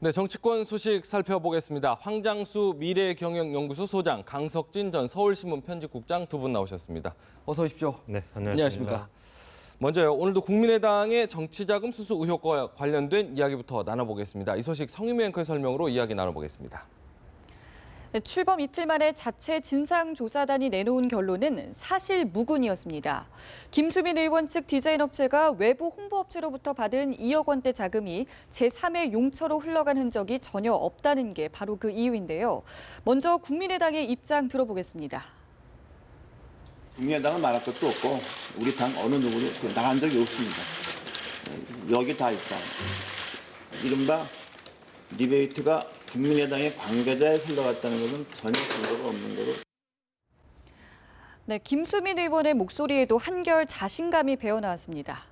네, 정치권 소식 살펴보겠습니다. 황장수 미래경영연구소 소장, 강석진 전 서울신문 편집국장 두 분 나오셨습니다. 어서 오십시오. 네, 안녕하십니까. 안녕하십니까. 먼저요, 오늘도 국민의당의 정치자금 수수 의혹과 관련된 이야기부터 나눠보겠습니다. 이 소식 성유미 앵커의 설명으로 이야기 나눠보겠습니다. 출범 이틀 만에 자체 진상조사단이 내놓은 결론은 사실 무근이었습니다. 김수민 의원 측 디자인업체가 외부 홍보업체로부터 받은 2억 원대 자금이 제3의 용처로 흘러간 흔적이 전혀 없다는 게 바로 그 이유인데요. 먼저 국민의당의 입장 들어보겠습니다. 국민의당은 말할 것도 없고 우리 당 어느 누구도 나간 적이 없습니다. 여기 다 있다. 이른바 리베이트가 국민의당의 관계자에 흘러갔다는 것은 전혀 근거가 없는 거로. 네, 김수민 의원의 목소리에도 한결 자신감이 배어나왔습니다.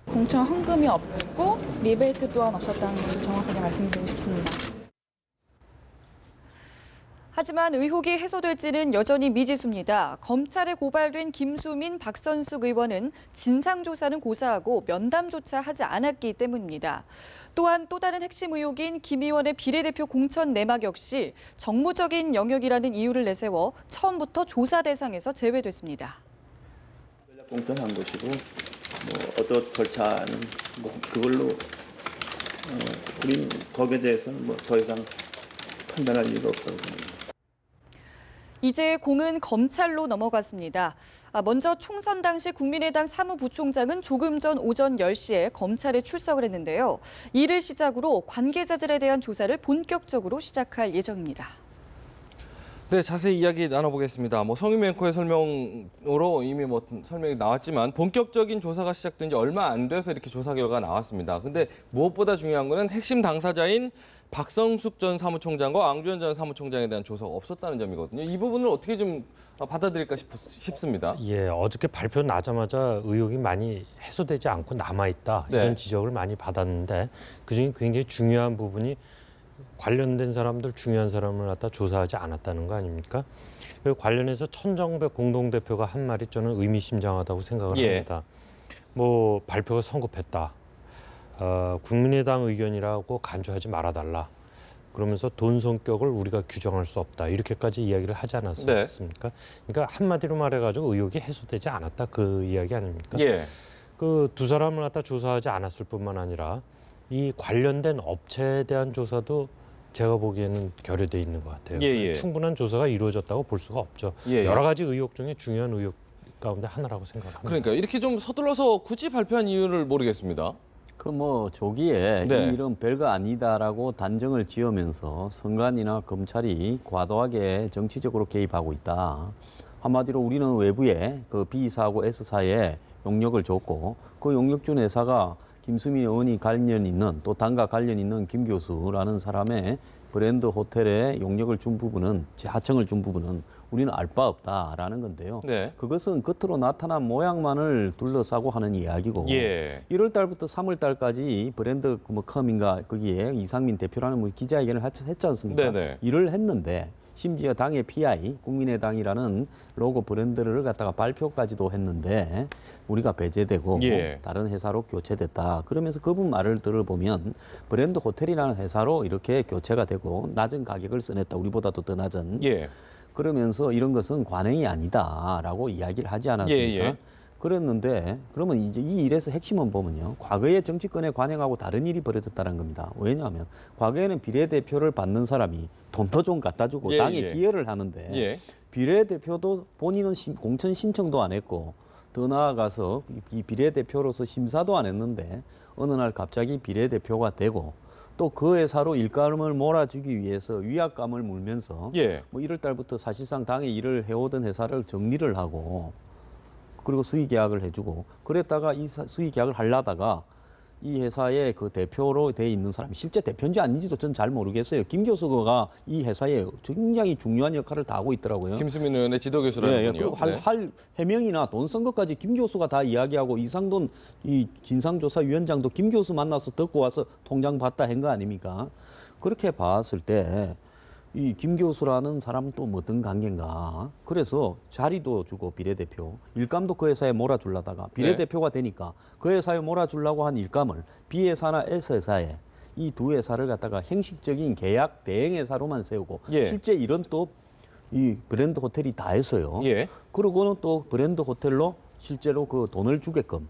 공천 헌금이 없고 리베이트 또한 없었다는 것을 정확하게 말씀드리고 싶습니다. 하지만 의혹이 해소될지는 여전히 미지수입니다. 검찰에 고발된 김수민, 박선숙 의원은 진상조사는 고사하고 면담조차 하지 않았기 때문입니다. 또한 또 다른 핵심 의혹인 김 의원의 비례대표 공천 내막 역시 정무적인 영역이라는 이유를 내세워 처음부터 조사 대상에서 제외됐습니다. 공천한 것이고 어떤 절차는 그걸로 우린 거기에 대해서는 더 이상 판단할 이유가 없다고 생각합니다. 이제 공은 검찰로 넘어갔습니다. 먼저 총선 당시 국민의당 사무부총장은 조금 전 오전 10시에 검찰에 출석을 했는데요. 이를 시작으로 관계자들에 대한 조사를 본격적으로 시작할 예정입니다. 네, 자세히 이야기 나눠보겠습니다. 성유미 앵커의 설명으로 이미 설명이 나왔지만 본격적인 조사가 시작된 지 얼마 안 돼서 이렇게 조사 결과가 나왔습니다. 근데 무엇보다 중요한 거는 핵심 당사자인 박성숙 전 사무총장과 앙주현 전 사무총장에 대한 조사가 없었다는 점이거든요. 이 부분을 어떻게 좀 받아들일까 싶습니다. 예, 어저께 발표 나자마자 의혹이 많이 해소되지 않고 남아있다. 네. 이런 지적을 많이 받았는데 그중에 굉장히 중요한 부분이 관련된 사람들, 중요한 사람을 갖다 조사하지 않았다는 거 아닙니까? 그 관련해서 천정백 공동대표가 한 말이 저는 의미심장하다고 생각을 합니다. 발표가 성급했다. 국민의당 의견이라고 간주하지 말아달라. 그러면서 돈 성격을 우리가 규정할 수 없다. 이렇게까지 이야기를 하지 않았습니까? 네. 그러니까 한마디로 말해가지고 의혹이 해소되지 않았다. 그 이야기 아닙니까? 예. 그 두 사람을 갖다 조사하지 않았을 뿐만 아니라 이 관련된 업체에 대한 조사도 제가 보기에는 결여돼 있는 것 같아요. 예. 충분한 조사가 이루어졌다고 볼 수가 없죠. 예. 여러 가지 의혹 중에 중요한 의혹 가운데 하나라고 생각합니다. 그러니까 이렇게 좀 서둘러서 굳이 발표한 이유를 모르겠습니다. 조기에 네. 이 일은 별거 아니다라고 단정을 지으면서 선관위나 검찰이 과도하게 정치적으로 개입하고 있다. 한마디로 우리는 외부에 그 B사하고 S사에 용역을 줬고 그 용역 준 회사가 김수민 의원이 관련 있는 또 당과 관련 있는 김 교수라는 사람의 브랜드 호텔에 용역을 준 부분은 하청을 준 부분은 우리는 알 바 없다라는 건데요. 네. 그것은 겉으로 나타난 모양만을 둘러싸고 하는 이야기고 예. 1월 달부터 3월 달까지 브랜드 컴인가 거기에 이상민 대표라는 기자회견을 했지 않습니까? 네네. 일을 했는데 심지어 당의 PI 국민의당이라는 로고 브랜드를 갖다가 발표까지도 했는데 우리가 배제되고 예. 다른 회사로 교체됐다. 그러면서 그분 말을 들어보면 브랜드 호텔이라는 회사로 이렇게 교체가 되고 낮은 가격을 써냈다. 우리보다도 더 낮은. 예. 그러면서 이런 것은 관행이 아니다라고 이야기를 하지 않았습니까? 예. 그랬는데 그러면 이제 이 일에서 핵심은 보면요. 과거의 정치권에 관행하고 다른 일이 벌어졌다는 겁니다. 왜냐하면 과거에는 비례대표를 받는 사람이 돈도 좀 갖다 주고 당에 기여를 하는데 비례대표도 본인은 공천 신청도 안 했고 더 나아가서 이 비례대표로서 심사도 안 했는데 어느 날 갑자기 비례대표가 되고 또 그 회사로 일감을 몰아주기 위해서 위압감을 물면서 1월 달부터 사실상 당에 일을 해오던 회사를 정리를 하고 그리고 수의계약을 해주고 그랬다가 이 수의계약을 하려다가 이 회사의 그 대표로 돼 있는 사람이 실제 대표인지 아닌지도 전 잘 모르겠어요. 김 교수가 이 회사에 굉장히 중요한 역할을 다 하고 있더라고요. 김수민 의원의 지도교수라는 분이요. 할 해명이나 돈 쓴 것까지 김 교수가 다 이야기하고 이상돈 이 진상조사위원장도 김 교수 만나서 듣고 와서 통장 받다 한 거 아닙니까? 그렇게 봤을 때 이 김 교수라는 사람은 또 어떤 관계인가. 그래서 자리도 주고 비례대표. 일감도 그 회사에 몰아주려다가 비례대표가 되니까 그 회사에 몰아주려고 한 일감을 B회사나 S회사에 이 두 회사를 갖다가 형식적인 계약 대행 회사로만 세우고 예. 실제 일은 또 이 브랜드 호텔이 다 했어요. 예. 그러고는 또 브랜드 호텔로 실제로 그 돈을 주게끔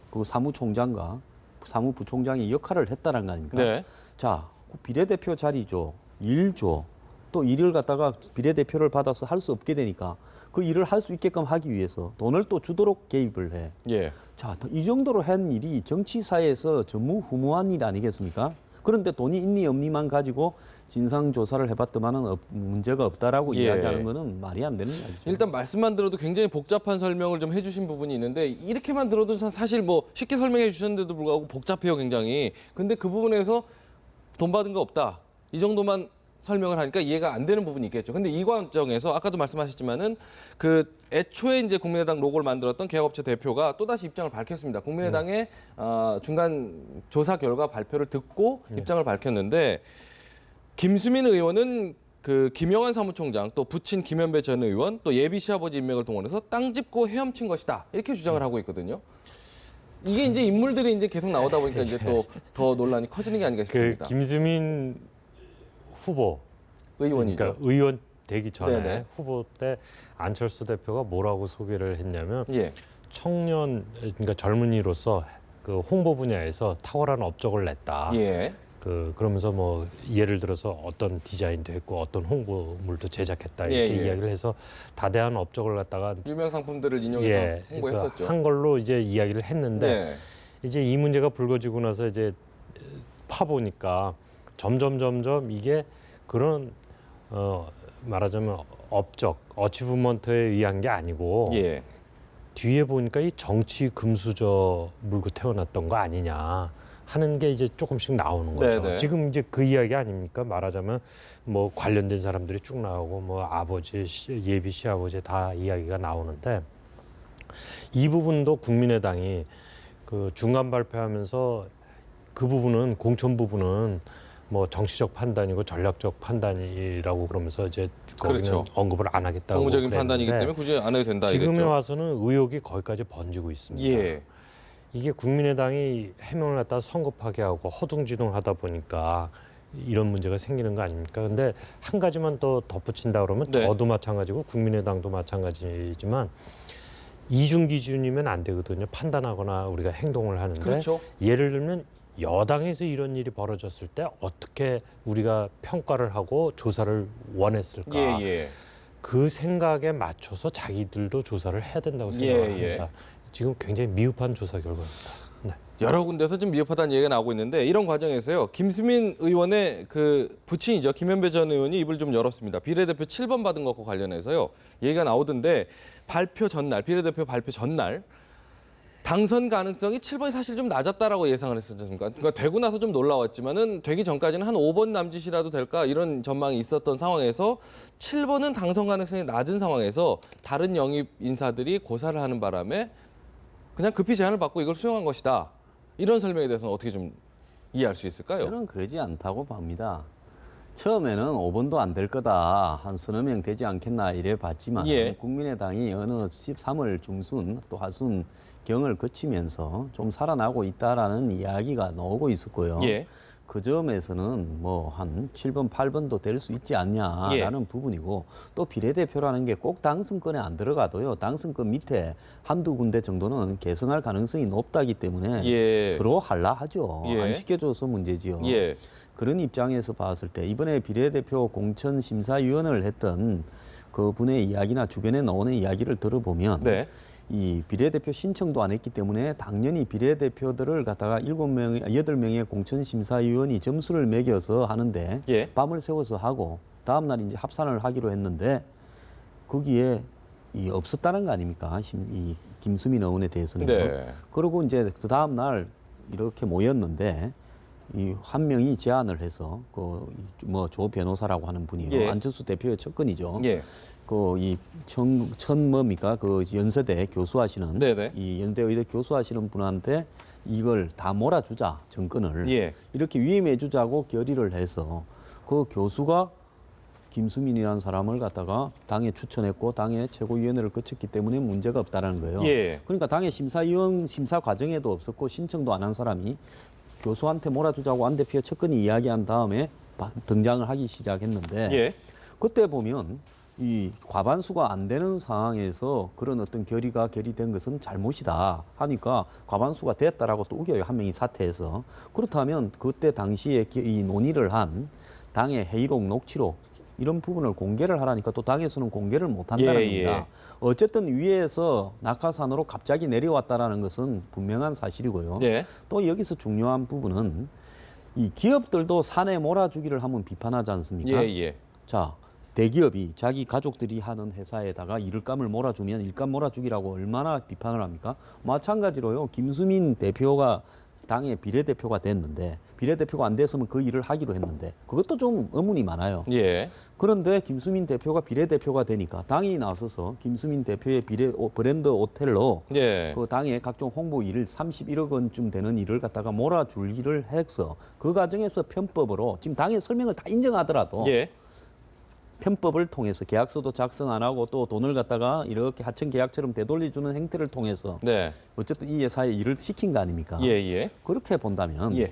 그 사무총장과 사무부총장이 역할을 했다는 거 아닙니까? 네. 자, 그 비례대표 자리죠. 일조. 또 일을 갖다가 비례대표를 받아서 할 수 없게 되니까 그 일을 할 수 있게끔 하기 위해서 돈을 또 주도록 개입을 해. 예. 자, 이 정도로 한 일이 정치사회에서 전무후무한 일 아니겠습니까? 그런데 돈이 있니 없니만 가지고 진상조사를 해봤더만은 문제가 없다라고 예. 이야기하는 거는 말이 안 되는 거죠. 일단 말씀만 들어도 굉장히 복잡한 설명을 좀 해주신 부분이 있는데 이렇게만 들어도 사실 뭐 쉽게 설명해 주셨는데도 불구하고 복잡해요, 굉장히. 근데 그 부분에서 돈 받은 거 없다. 이 정도만 설명을 하니까 이해가 안 되는 부분이 있겠죠. 근데 이 과정에서 아까도 말씀하셨지만은 그 애초에 이제 국민의당 로고를 만들었던 개혁업체 대표가 또다시 입장을 밝혔습니다. 국민의당의 중간 조사 결과 발표를 듣고 입장을 밝혔는데 김수민 의원은 그 김영환 사무총장 또 부친 김현배 전 의원 또 예비 시아버지 인맥을 동원해서 땅 짚고 헤엄친 것이다. 이렇게 주장을 하고 있거든요. 이게 이제 인물들이 이제 계속 나오다 보니까 이제 또 더 논란이 커지는 게 아닌가 그 싶습니다. 김수민 후보 의원이죠. 그러니까 의원 되기 전에 네네. 후보 때 안철수 대표가 뭐라고 소개를 했냐면 예. 청년 그러니까 젊은이로서 그 홍보 분야에서 탁월한 업적을 냈다. 예. 그러면서 뭐 예를 들어서 어떤 디자인도 했고 어떤 홍보물도 제작했다 이렇게 예, 예. 이야기를 해서 다대한 업적을 갖다가 유명 상품들을 인용해서 홍보했었죠. 한 걸로 이제 이야기를 했는데 네. 이제 이 문제가 불거지고 나서 이제 파보니까 점점 이게 그런 말하자면 업적, 어치브먼트에 의한 게 아니고 예. 뒤에 보니까 이 정치 금수저 물고 태어났던 거 아니냐 하는 게 이제 조금씩 나오는 거죠. 네네. 지금 이제 그 이야기 아닙니까? 말하자면 뭐 관련된 사람들이 쭉 나오고 뭐 아버지, 예비 시아버지 다 이야기가 나오는데 이 부분도 국민의당이 그 중간 발표하면서 그 부분은 공천 부분은 뭐 정치적 판단이고 전략적 판단이라고 그러면서 이제 거기는 그렇죠. 언급을 안 하겠다고 정무적인 그랬는데 판단이기 때문에 굳이 안 해도 된다 지금에 이랬죠. 와서는 의혹이 거기까지 번지고 있습니다. 예. 이게 국민의당이 해명을 갖다 성급하게 하고 허둥지둥하다 보니까 이런 문제가 생기는 거 아닙니까? 근데 한 가지만 더 덧붙인다 그러면 네. 저도 마찬가지고 국민의당도 마찬가지지만 이중 기준이면 안 되거든요. 판단하거나 우리가 행동을 하는데 그렇죠. 예를 들면 여당에서 이런 일이 벌어졌을 때 어떻게 우리가 평가를 하고 조사를 원했을까? 예, 예. 그 생각에 맞춰서 자기들도 조사를 해야 된다고 생각을 예, 예. 합니다. 지금 굉장히 미흡한 조사 결과입니다. 네. 여러 군데서 좀 미흡하다는 얘기가 나오고 있는데 이런 과정에서요. 김수민 의원의 그 부친이죠. 김현배 전 의원이 입을 좀 열었습니다. 비례대표 7번 받은 것과 관련해서요. 얘기가 나오던데 발표 전날, 비례대표 발표 전날 당선 가능성이 7번이 사실 좀 낮았다라고 예상을 했었지 않습니까? 그러니까 되고 나서 좀 놀라웠지만은 되기 전까지는 한 5번 남짓이라도 될까 이런 전망이 있었던 상황에서 7번은 당선 가능성이 낮은 상황에서 다른 영입 인사들이 고사를 하는 바람에 그냥 급히 제안을 받고 이걸 수용한 것이다. 이런 설명에 대해서는 어떻게 좀 이해할 수 있을까요? 저는 그러지 않다고 봅니다. 처음에는 5번도 안 될 거다. 한 서너 명 되지 않겠나 이래 봤지만 예. 국민의당이 어느 13월 중순 또 하순 경을 거치면서 좀 살아나고 있다라는 이야기가 나오고 있었고요. 예. 그 점에서는 뭐 한 7번, 8번도 될 수 있지 않냐라는 부분이고 또 비례대표라는 게 꼭 당선권에 안 들어가도요. 당선권 밑에 한두 군데 정도는 계승할 가능성이 높다기 때문에 예. 서로 할라하죠. 예. 안 시켜줘서 문제지요. 예. 그런 입장에서 봤을 때 이번에 비례대표 공천심사위원을 했던 그 분의 이야기나 주변에 나오는 이야기를 들어보면 네. 이 비례대표 신청도 안 했기 때문에 당연히 비례대표들을 갖다가 8명의 공천심사위원이 점수를 매겨서 하는데 예. 밤을 새워서 하고 다음날 이제 합산을 하기로 했는데 거기에 없었다는 거 아닙니까? 이 김수민 의원에 대해서는. 네. 그리고 이제 그 다음날 이렇게 모였는데 이 한 명이 제안을 해서 그 뭐 조 변호사라고 하는 분이요. 예. 안철수 대표의 측근이죠. 예. 뭡니까? 그 연세대 교수하시는 네네. 이 연대의대 교수하시는 분한테 이걸 다 몰아주자 정권을 예. 이렇게 위임해주자고 결의를 해서 그 교수가 김수민이라는 사람을 갖다가 당에 추천했고 당의 최고위원회를 거쳤기 때문에 문제가 없다라는 거예요. 예. 그러니까 당의 심사 과정에도 없었고 신청도 안 한 사람이 교수한테 몰아주자고 안 대표가 첫건이 이야기한 다음에 등장을 하기 시작했는데 예. 그때 보면 이 과반수가 안 되는 상황에서 그런 어떤 결의가 결의된 것은 잘못이다 하니까 과반수가 됐다라고 또 우겨요. 한 명이 사퇴해서. 그렇다면 그때 당시에 이 논의를 한 당의 회의록, 녹취록 이런 부분을 공개를 하라니까 또 당에서는 공개를 못 한다는 예, 겁니다. 어쨌든 위에서 낙하산으로 갑자기 내려왔다라는 것은 분명한 사실이고요. 예. 또 여기서 중요한 부분은 이 기업들도 산에 몰아주기를 하면 비판하지 않습니까? 예, 예. 자, 대기업이 자기 가족들이 하는 회사에다가 일감을 몰아주면 일감 몰아주기라고 얼마나 비판을 합니까? 마찬가지로요. 김수민 대표가 당의 비례대표가 됐는데 비례대표가 안 됐으면 그 일을 하기로 했는데 그것도 좀 의문이 많아요. 예. 그런데 김수민 대표가 비례대표가 되니까 당이 나서서 김수민 대표의 브랜드 호텔로 예. 그 당의 각종 홍보 일을 31억 원쯤 되는 일을 갖다가 몰아주기를 해서 그 과정에서 편법으로 지금 당의 설명을 다 인정하더라도 예. 편법을 통해서 계약서도 작성 안 하고 또 돈을 갖다가 이렇게 하청 계약처럼 되돌려주는 행태를 통해서 네. 어쨌든 이 회사에 일을 시킨 거 아닙니까? 예, 예. 그렇게 본다면 예.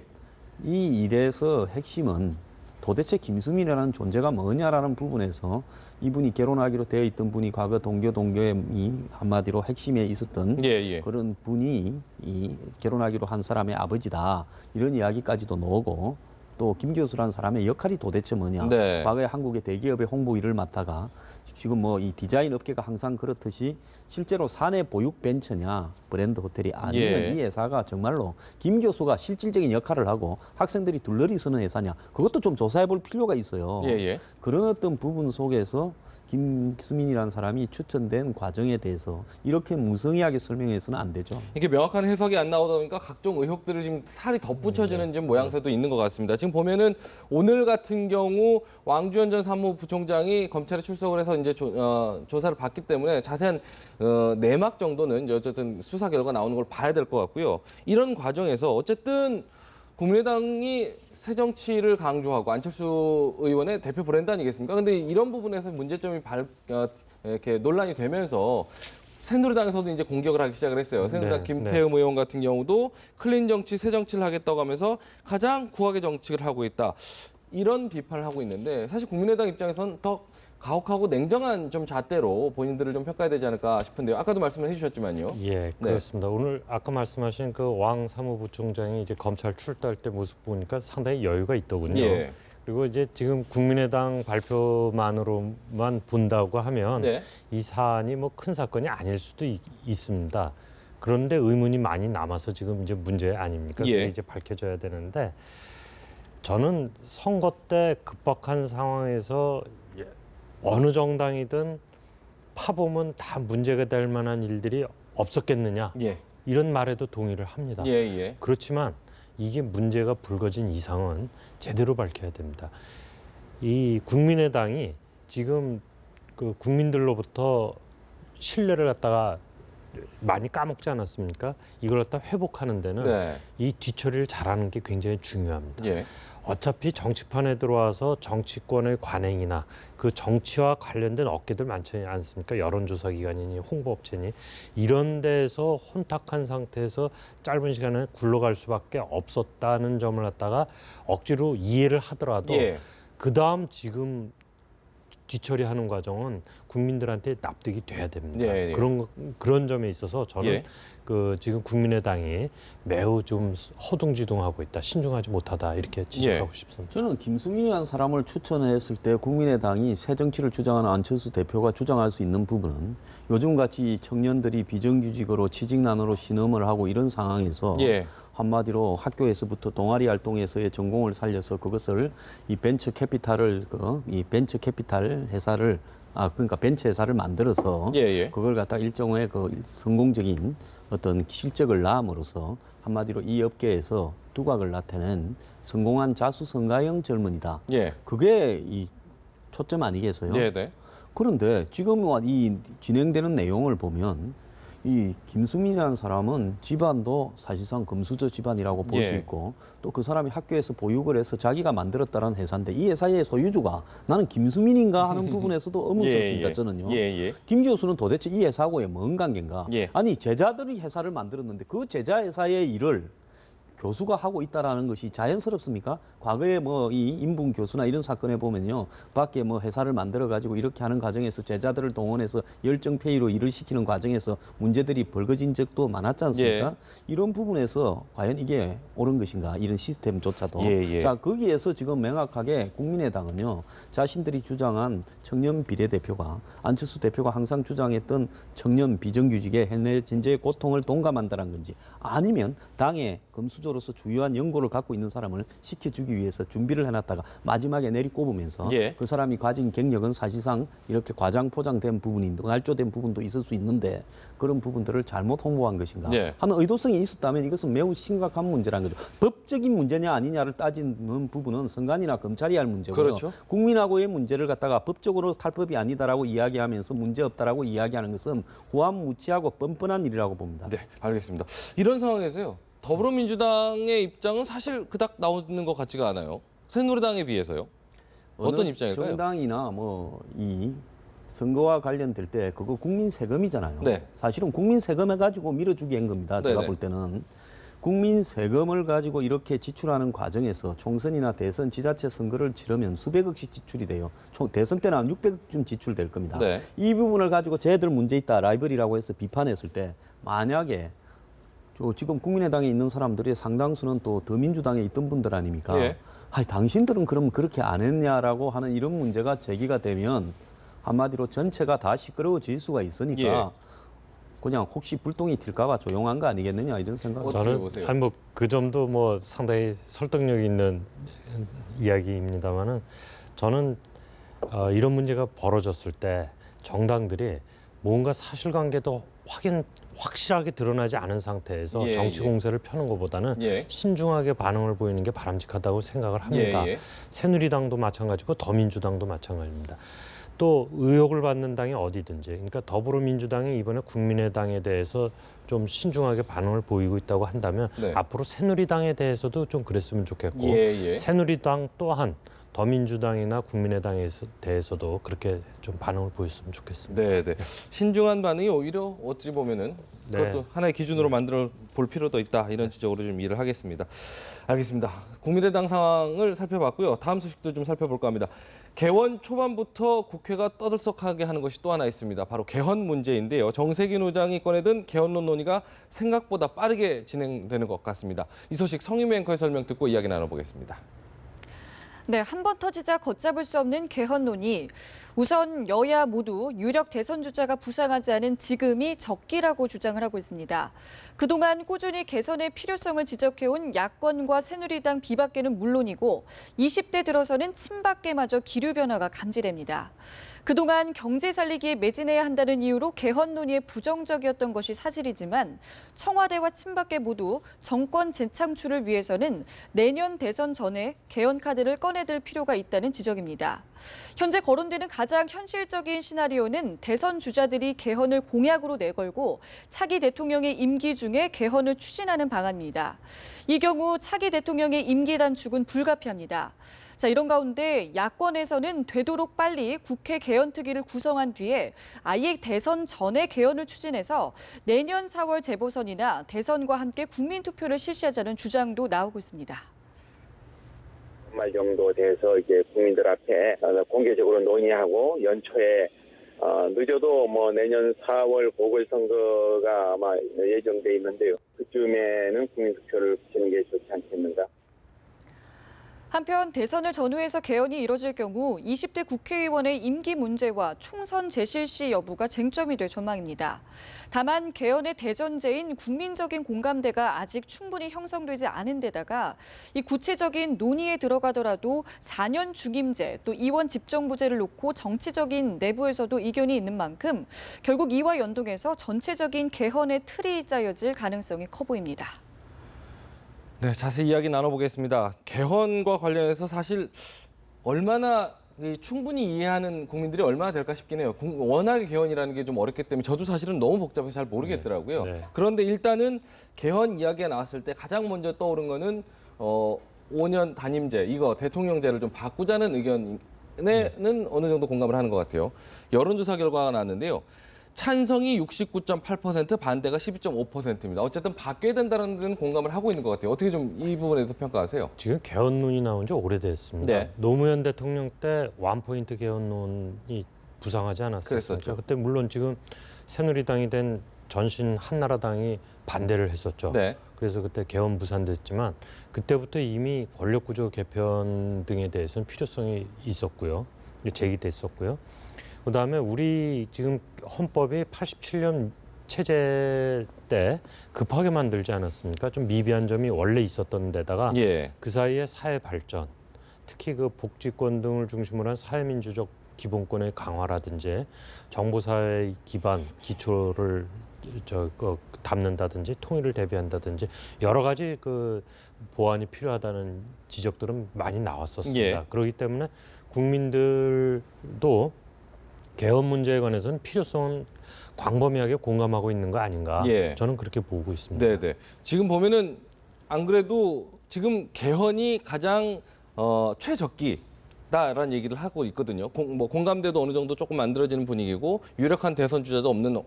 이 일에서 핵심은 도대체 김수민이라는 존재가 뭐냐라는 부분에서 이분이 결혼하기로 되어 있던 분이 과거 동교이 한마디로 핵심에 있었던 예, 예. 그런 분이 이 결혼하기로 한 사람의 아버지다 이런 이야기까지도 나오고 또 김 교수라는 사람의 역할이 도대체 뭐냐. 네. 과거에 한국의 대기업의 홍보 일을 맡다가 지금 뭐 이 디자인 업계가 항상 그렇듯이 실제로 사내 보육 벤처냐 브랜드 호텔이 아니면 예. 이 회사가 정말로 김 교수가 실질적인 역할을 하고 학생들이 둘러리 서는 회사냐 그것도 좀 조사해 볼 필요가 있어요. 예, 예. 그런 어떤 부분 속에서 김수민이라는 사람이 추천된 과정에 대해서 이렇게 무성의하게 설명해서는 안 되죠. 이게 명확한 해석이 안 나오다 보니까 각종 의혹들을 지금 살이 덧붙여지는 좀 모양새도 있는 것 같습니다. 지금 보면은 오늘 같은 경우 왕주현 전 사무부총장이 검찰에 출석을 해서 이제 조사를 받기 때문에 자세한 내막 정도는 이제 어쨌든 수사 결과 나오는 걸 봐야 될 것 같고요. 이런 과정에서 어쨌든 국민의당이 새 정치를 강조하고 안철수 의원의 대표 브랜드 아니겠습니까? 근데 이런 부분에서 문제점이 이렇게 논란이 되면서 새누리당에서도 이제 공격을 하기 시작을 했어요. 새누리당 네, 김태흠 의원 같은 경우도 클린 정치, 새 정치를 하겠다고 하면서 가장 구악의 정치를 하고 있다. 이런 비판을 하고 있는데 사실 국민의당 입장에서는 더 가혹하고 냉정한 좀 잣대로 본인들을 좀 평가해야 되지 않을까 싶은데요. 아까도 말씀을 해주셨지만요. 예, 그렇습니다. 오늘 아까 말씀하신 그 왕 사무부총장이 이제 검찰 출두할 때 모습 보니까 상당히 여유가 있더군요. 예. 그리고 이제 지금 국민의당 발표만으로만 본다고 하면 네. 이 사안이 뭐 큰 사건이 아닐 수도 있습니다. 그런데 의문이 많이 남아서 지금 이제 문제 아닙니까? 예. 그게 이제 밝혀져야 되는데 저는 선거 때 급박한 상황에서 어느 정당이든 파보면 다 문제가 될 만한 일들이 없었겠느냐 예. 이런 말에도 동의를 합니다. 예, 예. 그렇지만 이게 문제가 불거진 이상은 제대로 밝혀야 됩니다. 이 국민의당이 지금 그 국민들로부터 신뢰를 갖다가 많이 까먹지 않았습니까? 이걸 갖다 회복하는 데는 네. 이 뒤처리를 잘하는 게 굉장히 중요합니다. 예. 어차피 정치판에 들어와서 정치권의 관행이나 그 정치와 관련된 업계들 많지 않습니까? 여론조사 기관이니 홍보업체니 이런 데서 혼탁한 상태에서 짧은 시간에 굴러갈 수밖에 없었다는 점을 갖다가 억지로 이해를 하더라도 예. 그다음 지금 뒤처리하는 과정은 국민들한테 납득이 돼야 됩니다. 예, 예. 그런 점에 있어서 저는 예. 그 지금 국민의당이 매우 좀 허둥지둥하고 있다, 신중하지 못하다 이렇게 지적하고 예. 싶습니다. 저는 김수민이라는 사람을 추천했을 때 국민의당이 새 정치를 주장하는 안철수 대표가 주장할 수 있는 부분은 요즘같이 청년들이 비정규직으로 취직난으로 신음을 하고 이런 상황에서 예. 한마디로 학교에서부터 동아리 활동에서의 전공을 살려서 그것을 이 벤처 캐피탈을 이 벤처 캐피탈 회사를 그러니까 벤처 회사를 만들어서 예, 예. 그걸 갖다 일종의 그 성공적인 어떤 실적을 낳음으로써 한마디로 이 업계에서 두각을 나타낸 성공한 자수성가형 젊은이다. 예. 그게 이 초점 아니겠어요? 네, 네. 그런데 지금 이 진행되는 내용을 보면 이 김수민이라는 사람은 집안도 사실상 금수저 집안이라고 볼 수 예. 있고 또 그 사람이 학교에서 보육을 해서 자기가 만들었다는 회사인데 이 회사의 소유주가 나는 김수민인가 하는 부분에서도 의문스럽습니다. 예, 예. 저는요. 예, 예. 김 교수는 도대체 이 회사하고의 뭔 관계인가? 예. 아니 제자들이 회사를 만들었는데 그 제자 회사의 일을 교수가 하고 있다라는 것이 자연스럽습니까? 과거에 뭐 이 인분 교수나 이런 사건에 보면요, 밖에 뭐 회사를 만들어 가지고 이렇게 하는 과정에서 제자들을 동원해서 열정페이로 일을 시키는 과정에서 문제들이 벌어진 적도 많았지 않습니까? 예. 이런 부분에서 과연 이게 옳은 것인가, 이런 시스템조차도. 예. 자, 거기에서 지금 명확하게 국민의당은요, 자신들이 주장한 청년 비례대표가, 안철수 대표가 항상 주장했던 청년 비정규직의 현재 진재의 고통을 동감한다는 건지, 아니면 당의 금수저로서 주요한 연고를 갖고 있는 사람을 시켜주기 위해서 준비를 해놨다가 마지막에 내리꼽으면서 예. 그 사람이 가진 경력은 사실상 이렇게 과장 포장된 부분이 날조된 부분도 있을 수 있는데 그런 부분들을 잘못 홍보한 것인가 예. 하는 의도성이 있었다면 이것은 매우 심각한 문제라는 거죠. 법적인 문제냐 아니냐를 따지는 부분은 선관위나 검찰이 할 문제고요. 그렇죠. 국민하고의 문제를 갖다가 법적으로 탈법이 아니다라고 이야기하면서 문제 없다라고 이야기하는 것은 후한무치하고 뻔뻔한 일이라고 봅니다. 네, 알겠습니다. 이런 상황에서요. 더불어민주당의 입장은 사실 그닥 나오는 것 같지가 않아요. 새누리당에 비해서요. 어떤 어느 입장일까요? 정당이나 뭐 이 선거와 관련될 때 그거 국민 세금이잖아요. 네. 사실은 국민 세금을 가지고 밀어주게 한 겁니다. 제가 네네. 볼 때는 국민 세금을 가지고 이렇게 지출하는 과정에서 총선이나 대선, 지자체 선거를 치르면 수백억씩 지출이 돼요. 대선 때는 한 600억쯤 지출될 겁니다. 네. 이 부분을 가지고 쟤들 문제 있다, 라이벌이라고 해서 비판했을 때 만약에 지금 국민의당에 있는 사람들의 상당수는 또 더민주당에 있던 분들 아닙니까? 예. 아니, 당신들은 그럼 그렇게 안 했냐라고 하는 이런 문제가 제기가 되면 한마디로 전체가 다 시끄러워질 수가 있으니까 예. 그냥 혹시 불똥이 튈까 봐 조용한 거 아니겠느냐 이런 생각. 어떻게 저는 보세요? 아니 뭐 그 점도 뭐 상당히 설득력 있는 이야기입니다만은 저는 이런 문제가 벌어졌을 때 정당들이 뭔가 사실관계도 확실하게 드러나지 않은 상태에서 예, 정치 예. 공세를 펴는 것보다는 예. 신중하게 반응을 보이는 게 바람직하다고 생각을 합니다. 예. 새누리당도 마찬가지고 더민주당도 마찬가지입니다. 또 의혹을 받는 당이 어디든지, 그러니까 더불어민주당이 이번에 국민의당에 대해서 좀 신중하게 반응을 보이고 있다고 한다면 네. 앞으로 새누리당에 대해서도 좀 그랬으면 좋겠고 예. 새누리당 또한 더민주당이나 국민의당에 대해서도 그렇게 좀 반응을 보였으면 좋겠습니다. 네. 신중한 반응이 오히려 어찌 보면은 그것도 네. 하나의 기준으로 만들어 볼 필요도 있다. 이런 지적으로 좀 일을 하겠습니다. 알겠습니다. 국민의당 상황을 살펴봤고요. 다음 소식도 좀 살펴볼까 합니다. 개원 초반부터 국회가 떠들썩하게 하는 것이 또 하나 있습니다. 바로 개헌 문제인데요. 정세균 의장이 꺼내든 개헌론 논의가 생각보다 빠르게 진행되는 것 같습니다. 이 소식 성유미 앵커의 설명 듣고 이야기 나눠보겠습니다. 네, 한 번 터지자 걷잡을 수 없는 개헌 논의. 우선 여야 모두 유력 대선 주자가 부상하지 않은 지금이 적기라고 주장을 하고 있습니다. 그동안 꾸준히 개선의 필요성을 지적해온 야권과 새누리당 비박계는 물론이고 20대 들어서는 친박계마저 기류 변화가 감지됩니다. 그동안 경제 살리기에 매진해야 한다는 이유로 개헌 논의에 부정적이었던 것이 사실이지만 청와대와 친박계 모두 정권 재창출을 위해서는 내년 대선 전에 개헌 카드를 꺼내들 필요가 있다는 지적입니다. 현재 거론되는 가장 현실적인 시나리오는 대선 주자들이 개헌을 공약으로 내걸고 차기 대통령의 임기 중에 개헌을 추진하는 방안입니다. 이 경우 차기 대통령의 임기 단축은 불가피합니다. 자, 이런 가운데 야권에서는 되도록 빨리 국회 개헌특위를 구성한 뒤에 아예 대선 전에 개헌을 추진해서 내년 4월 재보선이나 대선과 함께 국민투표를 실시하자는 주장도 나오고 있습니다. 말 정도 돼서 이제 국민들 앞에 공개적으로 논의하고 연초에 늦어도 뭐 내년 4월 보궐선거가 아마 예정돼 있는데요. 그쯤에는 국민투표를 붙이는 게 좋지 않겠는가. 한편 대선을 전후해서 개헌이 이뤄질 경우 20대 국회의원의 임기 문제와 총선 재실시 여부가 쟁점이 될 전망입니다. 다만 개헌의 대전제인 국민적인 공감대가 아직 충분히 형성되지 않은 데다가 이 구체적인 논의에 들어가더라도 4년 중임제 또 이원 집정부제를 놓고 정치적인 내부에서도 이견이 있는 만큼 결국 이와 연동해서 전체적인 개헌의 틀이 짜여질 가능성이 커 보입니다. 네, 자세히 이야기 나눠보겠습니다. 개헌과 관련해서 사실 얼마나 충분히 이해하는 국민들이 얼마나 될까 싶긴 해요. 워낙에 개헌이라는 게 좀 어렵기 때문에 저도 사실은 너무 복잡해서 잘 모르겠더라고요. 네. 그런데 일단은 개헌 이야기가 나왔을 때 가장 먼저 떠오른 거는 5년 단임제, 이거 대통령제를 좀 바꾸자는 의견에는 어느 정도 공감을 하는 것 같아요. 여론조사 결과가 나왔는데요. 찬성이 69.8%, 반대가 12.5%입니다. 어쨌든 바뀌어야 된다는 데는 공감을 하고 있는 것 같아요. 어떻게 좀 이 부분에 대해서 평가하세요? 지금 개헌론이 나온 지 오래됐습니다. 네. 노무현 대통령 때 원포인트 개헌론이 부상하지 않았습니까? 그랬었죠. 그때 물론 지금 새누리당이 된 전신 한나라당이 반대를 했었죠. 네. 그래서 그때 개헌 무산됐지만 그때부터 이미 권력구조 개편 등에 대해서는 필요성이 있었고요. 제기됐었고요. 그다음에 우리 지금 헌법이 87년 체제 때 급하게 만들지 않았습니까? 좀 미비한 점이 원래 있었던 데다가 예. 그 사이에 사회 발전, 특히 그 복지권 등을 중심으로 한 사회민주적 기본권의 강화라든지 정보사회 기반 기초를 담는다든지 통일을 대비한다든지 여러 가지 그 보완이 필요하다는 지적들은 많이 나왔었습니다. 예. 그렇기 때문에 국민들도 개헌 문제에 관해서는 필요성은 광범위하게 공감하고 있는 거 아닌가? 예. 저는 그렇게 보고 있습니다. 네네. 지금 보면은 안 그래도 지금 개헌이 가장 최적기다라는 얘기를 하고 있거든요. 공감대도 어느 정도 조금 만들어지는 분위기고 유력한 대선 주자도 없는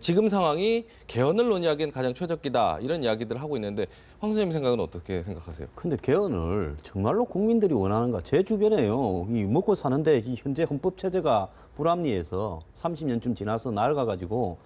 지금 상황이 개헌을 논의하기엔 가장 최적기다 이런 이야기들을 하고 있는데 황 선생님 생각은 어떻게 생각하세요? 근데 개헌을 정말로 국민들이 원하는가? 제 주변에요. 이 먹고 사는데 이 현재 헌법 체제가 불합리해서 30년쯤 지나서 낡아가지고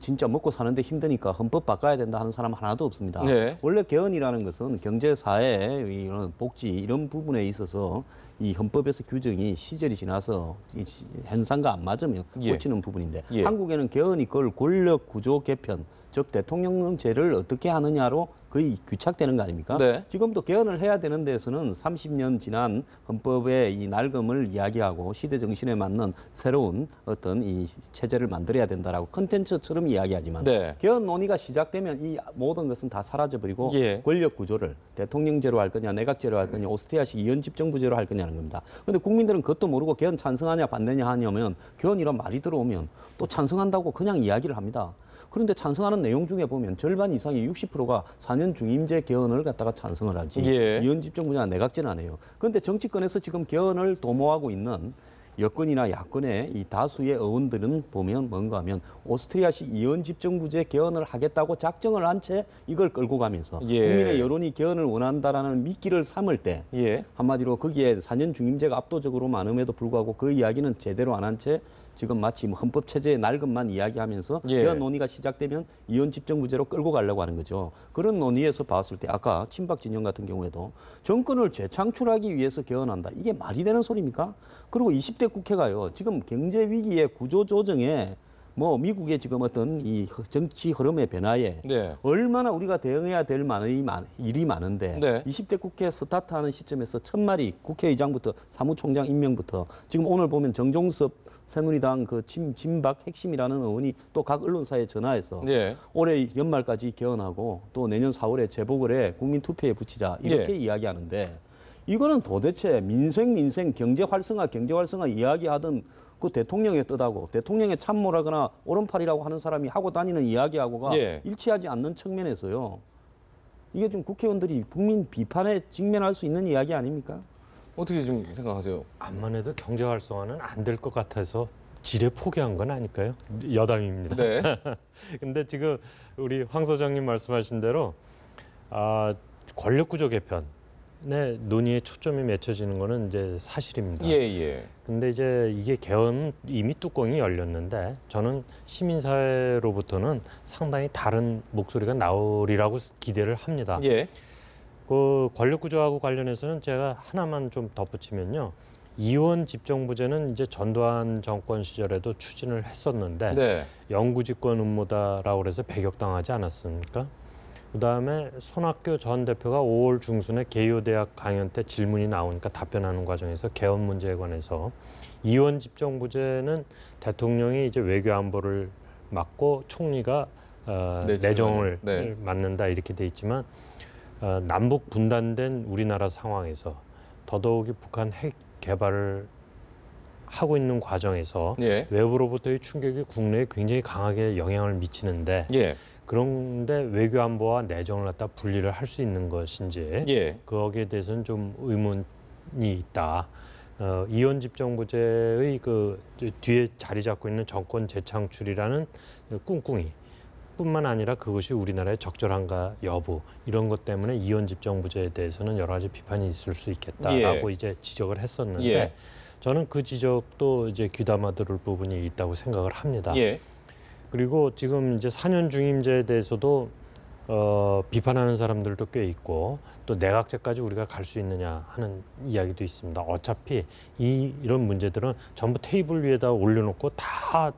진짜 먹고 사는데 힘드니까 헌법 바꿔야 된다 하는 사람 하나도 없습니다. 네. 원래 개헌이라는 것은 경제, 사회, 이런 복지 이런 부분에 있어서 이 헌법에서 규정이 시절이 지나서 이 현상과 안 맞으면 예. 고치는 부분인데 예. 한국에는 개헌이 그걸 권력 구조 개편, 즉 대통령제를 어떻게 하느냐로 거의 규착되는 거 아닙니까? 네. 지금도 개헌을 해야 되는 데서는 30년 지난 헌법의 이 낡음을 이야기하고 시대 정신에 맞는 새로운 어떤 이 체제를 만들어야 된다라고 컨텐츠처럼 이야기하지만 네. 개헌 논의가 시작되면 이 모든 것은 다 사라져버리고 예. 권력 구조를 대통령제로 할 거냐, 내각제로 할 거냐, 오스트리아식 이원집정부제로 할 거냐는 겁니다. 그런데 국민들은 그것도 모르고 개헌 찬성하냐 반대냐 하냐면 개헌이란 말이 들어오면 또 찬성한다고 그냥 이야기를 합니다. 그런데 찬성하는 내용 중에 보면 절반 이상이 60%가 4년 중임제 개헌을 갖다가 찬성을 하지 예. 이원집정부냐 내각제는 안 해요. 그런데 정치권에서 지금 개헌을 도모하고 있는 여권이나 야권의 이 다수의 의원들은 보면 뭔가 하면 오스트리아식 이원집정부제 개헌을 하겠다고 작정을 한 채 이걸 끌고 가면서 예. 국민의 여론이 개헌을 원한다라는 미끼를 삼을 때 예. 한마디로 거기에 4년 중임제가 압도적으로 많음에도 불구하고 그 이야기는 제대로 안 한 채 지금 마치 헌법 체제의 낡음만 이야기하면서 예. 개헌 논의가 시작되면 이원 집정부제로 끌고 가려고 하는 거죠. 그런 논의에서 봤을 때 아까 친박 진영 같은 경우에도 정권을 재창출하기 위해서 개헌한다. 이게 말이 되는 소리입니까? 그리고 20대 국회가요. 지금 경제 위기의 구조 조정에 뭐 미국의 지금 어떤 이 정치 흐름의 변화에 네. 얼마나 우리가 대응해야 될 일이 많은데 네. 20대 국회 스타트하는 시점에서 첫말이 국회의장부터 사무총장 임명부터 지금 오늘 보면 정종섭 새누리당 그 진박 핵심이라는 의원이 또 각 언론사에 전화해서 예. 올해 연말까지 개헌하고 또 내년 4월에 재보궐 해 국민 투표에 붙이자 이렇게 예. 이야기하는데 이거는 도대체 민생 경제 활성화 이야기하던 그 대통령의 뜻하고 대통령의 참모라거나 오른팔이라고 하는 사람이 하고 다니는 이야기하고가 예. 일치하지 않는 측면에서요. 이게 좀 국회의원들이 국민 비판에 직면할 수 있는 이야기 아닙니까? 어떻게 좀 생각하세요? 암만 해도 경제 활성화는 안 될 것 같아서 지레 포기한 건 아닐까요? 여담입니다. 네. 근데 지금 우리 황 소장님 말씀하신 대로 권력구조 개편의 논의에 초점이 맺혀지는 거는 이제 사실입니다. 예, 예. 근데 이제 이게 개헌 이미 뚜껑이 열렸는데 저는 시민사회로부터는 상당히 다른 목소리가 나오리라고 기대를 합니다. 예. 그 권력구조하고 관련해서는 제가 하나만 좀 덧붙이면요. 이원 집정부제는 이제 전두환 정권 시절에도 추진을 했었는데 네. 영구집권 음모다라고 그래서 배격당하지 않았습니까? 그다음에 손학규 전 대표가 5월 중순에 개요대학 강연 때 질문이 나오니까 답변하는 과정에서 개헌 문제에 관해서 이원 집정부제는 대통령이 이제 외교안보를 맡고 총리가 내정을 네. 맡는다 이렇게 돼 있지만 남북 분단된 우리나라 상황에서 더더욱이 북한 핵 개발을 하고 있는 과정에서 예. 외부로부터의 충격이 국내에 굉장히 강하게 영향을 미치는데 예. 그런데 외교안보와 내정을 갖다 분리를 할 수 있는 것인지 예. 거기에 대해서는 좀 의문이 있다. 이원 집정부제의 그 뒤에 자리 잡고 있는 정권 재창출이라는 꿍꿍이 뿐만 아니라 그것이 우리나라의 적절한가 여부 이런 것 때문에 이원 집정부제에 대해서는 여러 가지 비판이 있을 수 있겠다라고 이제 지적을 했었는데 예. 저는 그 지적도 이제 귀담아 들을 부분이 있다고 생각을 합니다. 예. 그리고 지금 이제 4년 중임제에 대해서도 비판하는 사람들도 꽤 있고 또 내각제까지 우리가 갈 수 있느냐 하는 이야기도 있습니다. 어차피 이런 문제들은 전부 테이블 위에다 올려놓고 다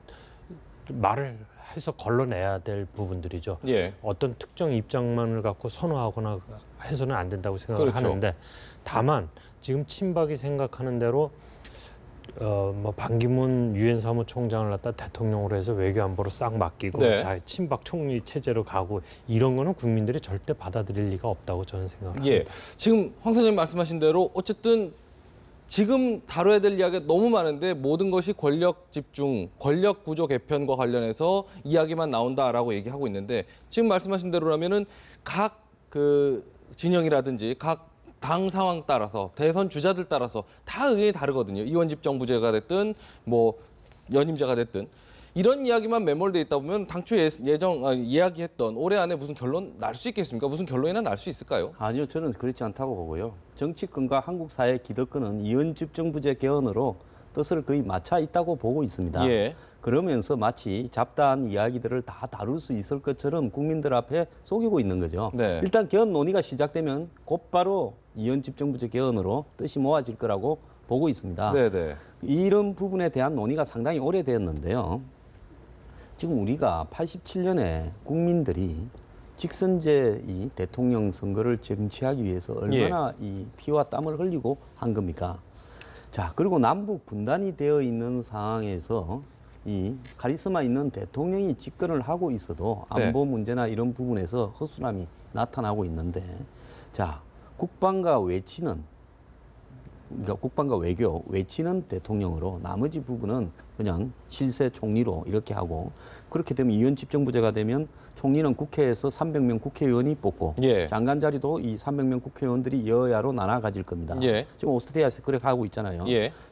말을 해서 걸러내야 될 부분들이죠. 예. 어떤 특정 입장만을 갖고 선호하거나 해서는 안 된다고 생각을 그렇죠. 하는데 다만 지금 친박이 생각하는 대로 뭐 반기문 유엔 사무총장을 갖다 대통령으로 해서 외교안보로 싹 맡기고 네. 자 친박 총리 체제로 가고 이런 거는 국민들이 절대 받아들일 리가 없다고 저는 생각을 예. 합니다. 지금 황 선생님 말씀하신 대로 어쨌든 지금 다뤄야 될 이야기가 너무 많은데 모든 것이 권력 집중, 권력 구조 개편과 관련해서 이야기만 나온다라고 얘기하고 있는데 지금 말씀하신 대로라면은 각 그 진영이라든지 각 당 상황 따라서 대선 주자들 따라서 다 의견이 다르거든요. 이원 집정부제가 됐든 뭐 연임제가 됐든 이런 이야기만 매몰돼 있다 보면 당초 이야기했던 올해 안에 무슨 결론 날 수 있겠습니까? 무슨 결론이나 날 수 있을까요? 아니요, 저는 그렇지 않다고 보고요. 정치권과 한국 사회의 기득권은 이원 집정부제 개헌으로 뜻을 거의 맞춰 있다고 보고 있습니다. 예. 그러면서 마치 잡다한 이야기들을 다 다룰 수 있을 것처럼 국민들 앞에 속이고 있는 거죠. 네. 일단 개헌 논의가 시작되면 곧바로 이원 집정부제 개헌으로 뜻이 모아질 거라고 보고 있습니다. 네네. 이런 부분에 대한 논의가 상당히 오래되었는데요. 지금 우리가 87년에 국민들이 직선제 이 대통령 선거를 쟁취하기 위해서 얼마나 이 피와 땀을 흘리고 한 겁니까? 자, 그리고 남북 분단이 되어 있는 상황에서 이 카리스마 있는 대통령이 집권을 하고 있어도 안보 문제나 이런 부분에서 허술함이 나타나고 있는데, 자, 국방과 외치는, 그러니까 국방과 외교, 외치는 대통령으로 나머지 부분은 그냥 실세 총리로 이렇게 하고, 그렇게 되면 이원 집정부제가 되면 총리는 국회에서 300명 국회의원이 뽑고 장관 자리도 이 300명 국회의원들이 여야로 나눠 가질 겁니다. 지금 오스트리아에서 그렇게 하고 있잖아요.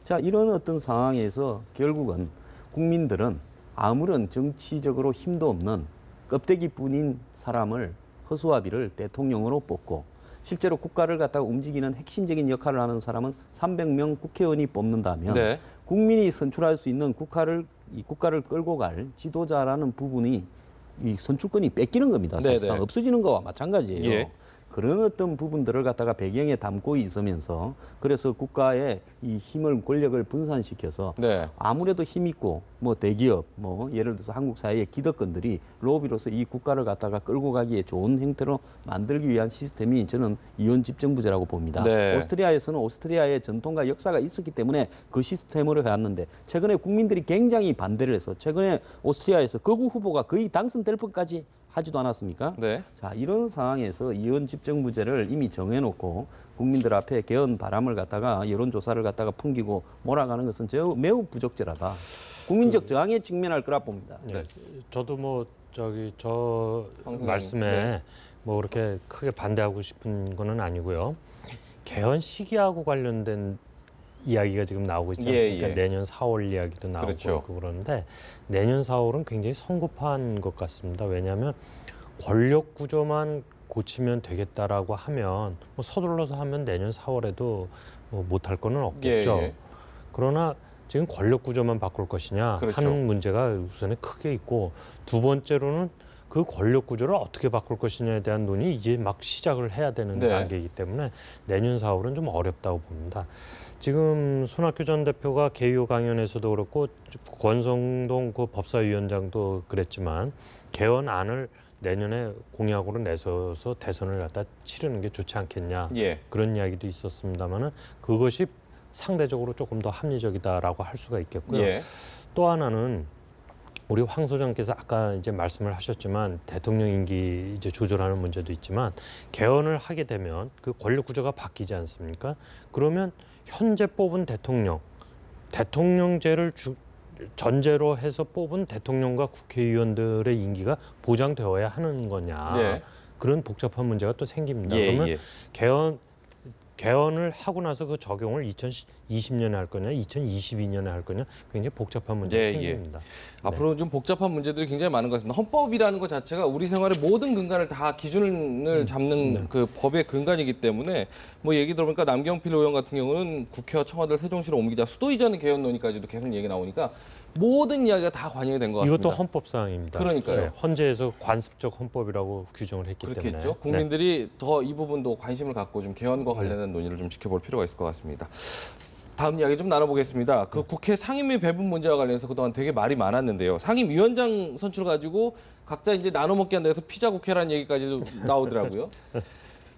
자, 이런 어떤 상황에서 결국은 국민들은 아무런 정치적으로 힘도 없는 껍데기뿐인 사람을 허수아비를 대통령으로 뽑고 실제로 국가를 갖다가 움직이는 핵심적인 역할을 하는 사람은 300명 국회의원이 뽑는다면 국민이 선출할 수 있는 이 국가를 끌고 갈 지도자라는 부분이 이 선출권이 뺏기는 겁니다. 사실상 없어지는 거와 마찬가지예요. 그런 어떤 부분들을 갖다가 배경에 담고 있으면서 그래서 국가의 이 힘을 권력을 분산시켜서 아무래도 힘 있고 뭐 대기업 뭐 예를 들어서 한국 사회의 기득권들이 로비로서 이 국가를 갖다가 끌고 가기에 좋은 형태로 만들기 위한 시스템이 저는 이원 집정부제라고 봅니다. 오스트리아에서는 오스트리아의 전통과 역사가 있었기 때문에 그 시스템으로 해왔는데 최근에 국민들이 굉장히 반대를 해서 최근에 오스트리아에서 극우 후보가 거의 당선될 뻔까지 하지도 않았습니까? 자, 이런 상황에서 이원 집정부제를 이미 정해놓고 국민들 앞에 개헌 바람을 갖다가 여론조사를 갖다가 풍기고 몰아가는 것은 매우 부적절하다. 국민적 저항에 직면할 거라 봅니다. 저도 뭐 저 말씀에 뭐 그렇게 크게 반대하고 싶은 거는 아니고요. 개헌 시기하고 관련된 이야기가 지금 나오고 있지 않습니까? 내년 4월 이야기도 나오고 그러는데 내년 4월은 굉장히 성급한 것 같습니다. 왜냐하면 권력 구조만 고치면 되겠다라고 하면 뭐 서둘러서 하면 내년 4월에도 뭐 못할 거는 없겠죠. 그러나 지금 권력 구조만 바꿀 것이냐 하는 문제가 우선에 크게 있고 두 번째로는 그 권력 구조를 어떻게 바꿀 것이냐에 대한 논의 이제 막 시작을 해야 되는 단계이기 때문에 내년 4월은 좀 어렵다고 봅니다. 지금 손학규 전 대표가 개요 강연에서도 그렇고 권성동 그 법사위원장도 그랬지만 개헌안을 내년에 공약으로 내서서 대선을 갖다 치르는 게 좋지 않겠냐 그런 이야기도 있었습니다만은 그것이 상대적으로 조금 더 합리적이다라고 할 수가 있겠고요. 또 하나는 우리 황 소장께서 아까 이제 말씀을 하셨지만 대통령 임기 이제 조절하는 문제도 있지만 개헌을 하게 되면 그 권력 구조가 바뀌지 않습니까? 그러면 현재 뽑은 대통령제를 전제로 해서 뽑은 대통령과 국회의원들의 임기가 보장되어야 하는 거냐 그런 복잡한 문제가 또 생깁니다. 그러면 개헌 개헌을 하고 나서 그 적용을 2020년에 할 거냐, 2022년에 할 거냐 굉장히 복잡한 문제가 예, 생깁니다. 앞으로 좀 복잡한 문제들이 굉장히 많은 것 같습니다. 헌법이라는 것 자체가 우리 생활의 모든 근간을 다 기준을 잡는 그 법의 근간이기 때문에 뭐 얘기 들어보니까 남경필 의원 같은 경우는 국회와 청와대를 세종시로 옮기자 수도 이전 개헌 논의까지도 계속 얘기 나오니까 모든 이야기가 다 반영이 된 것 같습니다. 이것도 헌법 사항입니다. 그러니까요. 네, 헌재에서 관습적 헌법이라고 규정을 했기 그렇겠죠. 때문에. 국민들이 더 이 부분도 관심을 갖고 좀 개헌과 관련된 논의를 좀 지켜볼 필요가 있을 것 같습니다. 다음 이야기 좀 나눠보겠습니다. 그 국회 상임위 배분 문제와 관련해서 그동안 되게 말이 많았는데요. 상임위원장 선출 가지고 각자 이제 나눠 먹기 한다 해서 피자 국회라는 얘기까지도 나오더라고요.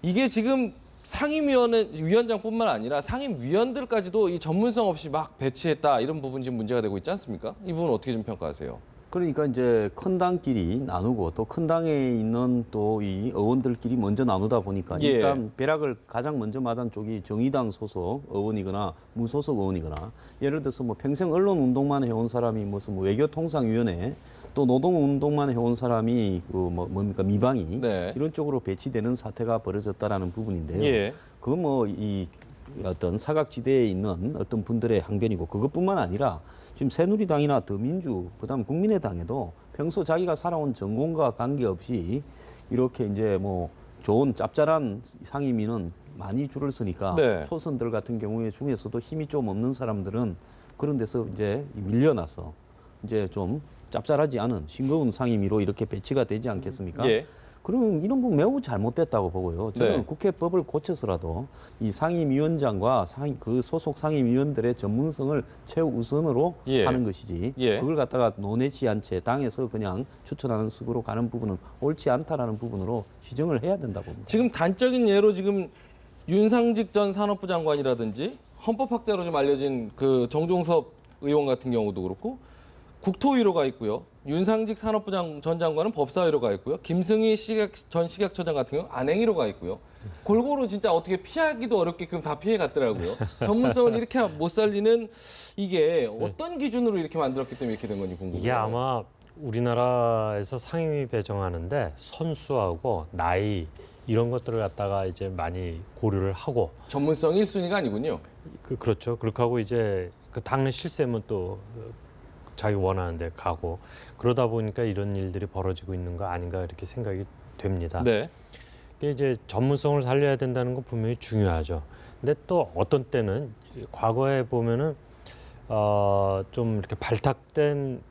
이게 지금 위원장뿐만 아니라 상임위원들까지도 이 전문성 없이 막 배치했다 이런 부분 지금 문제가 되고 있지 않습니까? 이 부분 어떻게 좀 평가하세요? 그러니까 이제 큰 당끼리 나누고 또 큰 당에 있는 또 이 의원들끼리 먼저 나누다 보니까 예. 일단 벼락을 가장 먼저 맞은 쪽이 정의당 소속 의원이거나 무소속 의원이거나 예를 들어서 뭐 평생 언론 운동만 해온 사람이 무슨 뭐 외교통상위원회 또 노동운동만 해온 사람이 그 뭡니까 미방이 네. 이런 쪽으로 배치되는 사태가 벌어졌다라는 부분인데요. 예. 그 뭐 이 어떤 사각지대에 있는 어떤 분들의 항변이고 그것뿐만 아니라 지금 새누리당이나 더민주 그다음 국민의당에도 평소 자기가 살아온 전공과 관계없이 이렇게 이제 뭐 좋은 짭짤한 상임위는 많이 줄을 서니까 네. 초선들 같은 경우에 중에서도 힘이 좀 없는 사람들은 그런 데서 이제 밀려나서 이제 좀 짭짤하지 않은 싱거운 상임위로 이렇게 배치가 되지 않겠습니까? 예. 그럼 이런 건 매우 잘못됐다고 보고요. 저는 네. 국회법을 고쳐서라도 이 상임위원장과 그 소속 상임위원들의 전문성을 최우선으로 예. 하는 것이지 예. 그걸 갖다가 논의시한 채 당에서 그냥 추천하는 식으로 가는 부분은 옳지 않다라는 부분으로 시정을 해야 된다고 봅니다. 지금 단적인 예로 지금 윤상직 전 산업부 장관이라든지 헌법학자로 좀 알려진 그 정종섭 의원 같은 경우도 그렇고 국토위로 가 있고요. 윤상직 산업부 전 장관은 법사위로 가 있고요. 김승희 전 식약처장 같은 경우 안행위로 가 있고요. 골고루 진짜 어떻게 피하기도 어렵게끔 다 피해 갔더라고요. 전문성을 이렇게 못 살리는 이게 어떤 기준으로 이렇게 만들었기 때문에 이렇게 된 건지 궁금해요. 이게 아마 우리나라에서 상임위 배정하는데 선수하고 나이 이런 것들을 갖다가 이제 많이 고려를 하고 전문성 1순위가 아니군요. 그렇죠. 그렇게 하고 이제 그 당내 실세면 또 자기 원하는 데 가고 그러다 보니까 이런 일들이 벌어지고 있는 거 아닌가 이렇게 생각이 됩니다. 네. 이게 이제 전문성을 살려야 된다는 건 분명히 중요하죠. 근데 또 어떤 때는 과거에 보면은 좀 이렇게 발탁된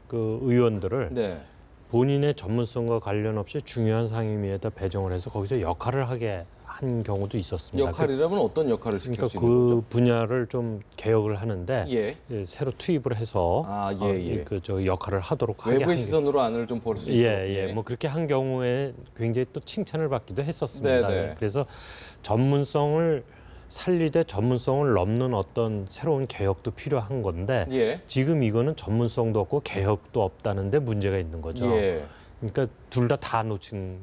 그 의원들을 네. 본인의 전문성과 관련 없이 중요한 상임위에다 배정을 해서 거기서 역할을 하게 한 경우도 있었습니다. 역할이라면 어떤 역할을 시킬 그러니까 수 있는 그 거죠? 분야를 좀 개혁을 하는데 예. 새로 투입을 해서 예. 그 역할을 하도록 하게 외부의 한 시선으로 안을 좀 볼 수 있도록. 예. 뭐 그렇게 한 경우에 굉장히 또 칭찬을 받기도 했었습니다. 네네. 그래서 전문성을 살리되 전문성을 넘는 어떤 새로운 개혁도 필요한 건데 예. 지금 이거는 전문성도 없고 개혁도 없다는데 문제가 있는 거죠. 예. 그러니까 둘 다 놓친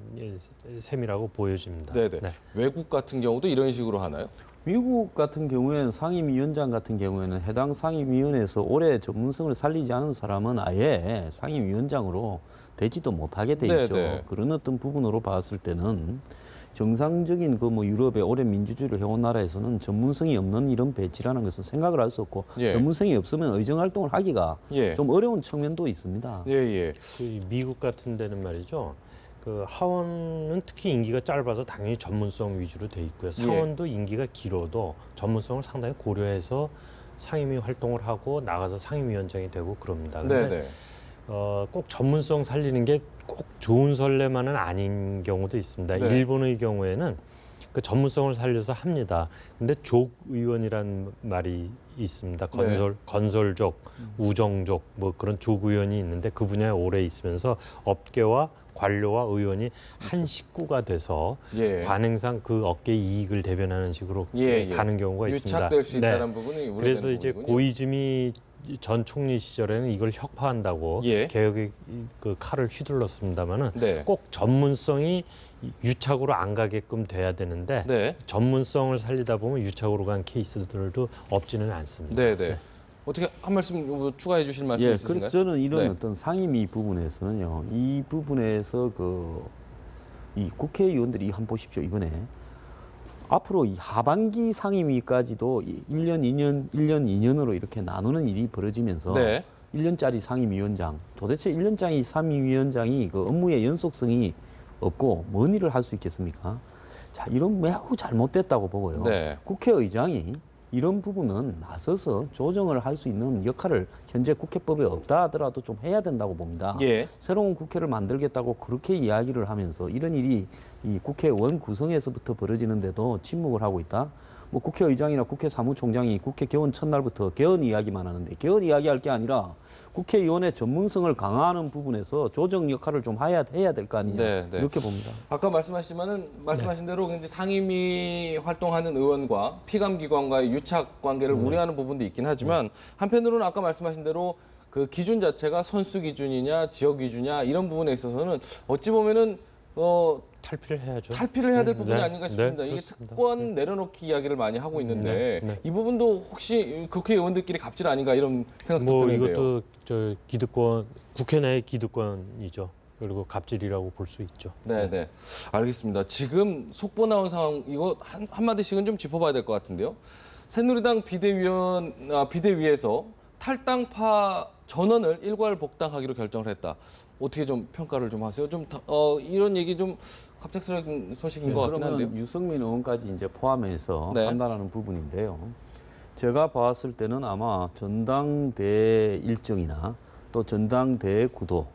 셈이라고 보여집니다. 네네. 네. 외국 같은 경우도 이런 식으로 하나요? 미국 같은 경우에는 상임위원장 같은 경우에는 해당 상임위원회에서 오래 전문성을 살리지 않은 사람은 아예 상임위원장으로 되지도 못하게 돼 있죠. 네네. 그런 어떤 부분으로 봤을 때는 정상적인 그 뭐 유럽의 오래 민주주의를 해온 나라에서는 전문성이 없는 이런 배치라는 것은 생각을 할 수 없고 예. 전문성이 없으면 의정 활동을 하기가 예. 좀 어려운 측면도 있습니다. 예. 그 미국 같은 데는 말이죠. 그 하원은 특히 임기가 짧아서 당연히 전문성 위주로 돼 있고요. 상원도 임기가 길어도 전문성을 상당히 고려해서 상임위 활동을 하고 나가서 상임위원장이 되고 그럽니다. 근데 네네. 꼭 전문성 살리는 게 꼭 좋은 선례만은 아닌 경우도 있습니다. 네. 일본의 경우에는 그 전문성을 살려서 합니다. 근데 족 의원이란 말이 있습니다. 건설족, 우정족 뭐 그런 족 의원이 있는데 그 분야에 오래 있으면서 업계와 관료와 의원이 한 식구가 돼서 예. 관행상 그 업계의 이익을 대변하는 식으로 가는 경우가 있습니다. 유착될 수 있다는 부분이 우려되는 그래서 이제 부분이군요. 고이즈미 전 총리 시절에는 이걸 혁파한다고 예. 개혁의 그 칼을 휘둘렀습니다마는 네. 꼭 전문성이 유착으로 안 가게끔 돼야 되는데 네. 전문성을 살리다 보면 유착으로 간 케이스들도 없지는 않습니다. 네네. 어떻게 한 말씀 추가해 주실 말씀 예, 있으신가요? 그래서 저는 이런 네. 어떤 상임위 부분에서는요, 이 부분에서 이 국회의원들이 한번 보십시오. 이번에 앞으로 이 하반기 상임위까지도 1년, 2년으로 이렇게 나누는 일이 벌어지면서 네. 1년짜리 상임위원장, 도대체 1년짜리 상임위원장이 그 업무의 연속성이 없고 뭔 일을 할 수 있겠습니까? 자, 이런 매우 잘못됐다고 보고요. 네. 국회의장이 이런 부분은 나서서 조정을 할 수 있는 역할을 현재 국회법에 없다 하더라도 좀 해야 된다고 봅니다. 예. 새로운 국회를 만들겠다고 그렇게 이야기를 하면서 이런 일이 이 국회원 구성에서부터 벌어지는데도 침묵을 하고 있다. 뭐 국회의장이나 국회 사무총장이 국회 개원 첫날부터 개헌 이야기만 하는데 개헌 이야기할 게 아니라 국회의원의 전문성을 강화하는 부분에서 조정 역할을 좀 해야 될 거 아니냐 네, 네. 이렇게 봅니다. 아까 말씀하신 대로 이제 상임위 활동하는 의원과 피감기관과의 유착 관계를 우려하는 부분도 있긴 하지만 한편으로는 아까 말씀하신 대로 그 기준 자체가 선수 기준이냐 지역 기준이냐 이런 부분에 있어서는 어찌 보면은 탈피를 해야죠. 탈피를 해야 될 부분이 네, 아닌가 싶습니다. 네, 이게 그렇습니다. 특권 내려놓기 이야기를 많이 하고 있는데 네. 이 부분도 혹시 국회의원들끼리 갑질 아닌가 이런 생각도 뭐 드는데요. 이것도 저 기득권, 국회 내의 기득권이죠. 그리고 갑질이라고 볼 수 있죠. 네, 네. 알겠습니다. 지금 속보 나온 상황 이거 한마디씩은 좀 짚어봐야 될 것 같은데요. 새누리당 비대위에서 탈당파 전원을 일괄 복당하기로 결정을 했다. 어떻게 좀 평가를 좀 하세요? 이런 얘기 좀 갑작스러운 소식인 것 같긴 그러면 한데요. 유승민 의원까지 이제 포함해서 네. 판단하는 부분인데요. 제가 봤을 때는 아마 전당대 일정이나 또 전당대 구도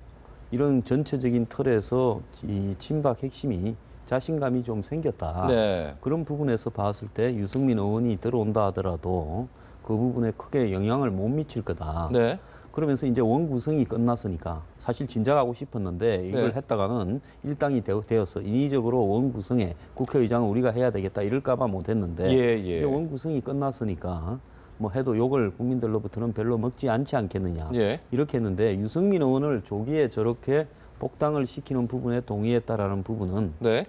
이런 전체적인 틀에서 이 친박 핵심이 자신감이 좀 생겼다. 네. 그런 부분에서 봤을 때 유승민 의원이 들어온다 하더라도 그 부분에 크게 영향을 못 미칠 거다. 네. 그러면서 이제 원구성이 끝났으니까 사실 진작 하고 싶었는데 이걸 네. 했다가는 일당이 되어서 인위적으로 원구성에 국회의장을 우리가 해야 되겠다 이럴까봐 못했는데 예. 이제 원구성이 끝났으니까 뭐 해도 욕을 국민들로부터는 별로 먹지 않지 않겠느냐 예. 이렇게 했는데 유승민 의원을 조기에 저렇게 복당을 시키는 부분에 동의했다라는 부분은 네.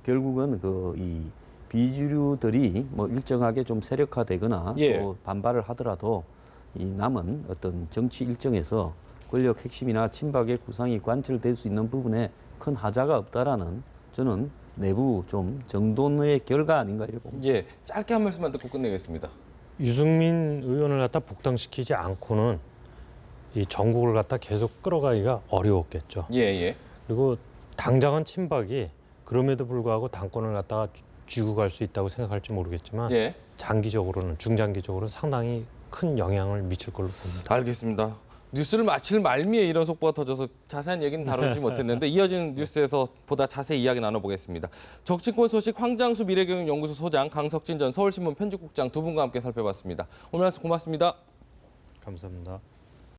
결국은 그 이 비주류들이 뭐 일정하게 좀 세력화되거나 예. 또 반발을 하더라도 이 남은 어떤 정치 일정에서 권력 핵심이나 친박의 구상이 관철될 수 있는 부분에 큰 하자가 없다라는 저는 내부 좀 정돈의 결과 아닌가 이렇게 봅니다. 예. 짧게 한 말씀만 듣고 끝내겠습니다. 유승민 의원을 갖다 복당시키지 않고는 이 전국을 갖다 계속 끌어가기가 어려웠겠죠. 예. 그리고 당장은 친박이 그럼에도 불구하고 당권을 갖다가 쥐고 갈 수 있다고 생각할지 모르겠지만 예. 장기적으로는 중장기적으로는 상당히 큰 영향을 미칠 걸로 봅니다. 알겠습니다. 뉴스를 마칠 말미에 이런 속보가 터져서 자세한 얘기는 다루지 못했는데 이어지는 뉴스에서 보다 자세히 이야기 나눠보겠습니다. 정치권 소식 황장수 미래경영연구소 소장 강석진 전 서울신문 편집국장 두 분과 함께 살펴봤습니다. 오늘 말씀 고맙습니다. 감사합니다.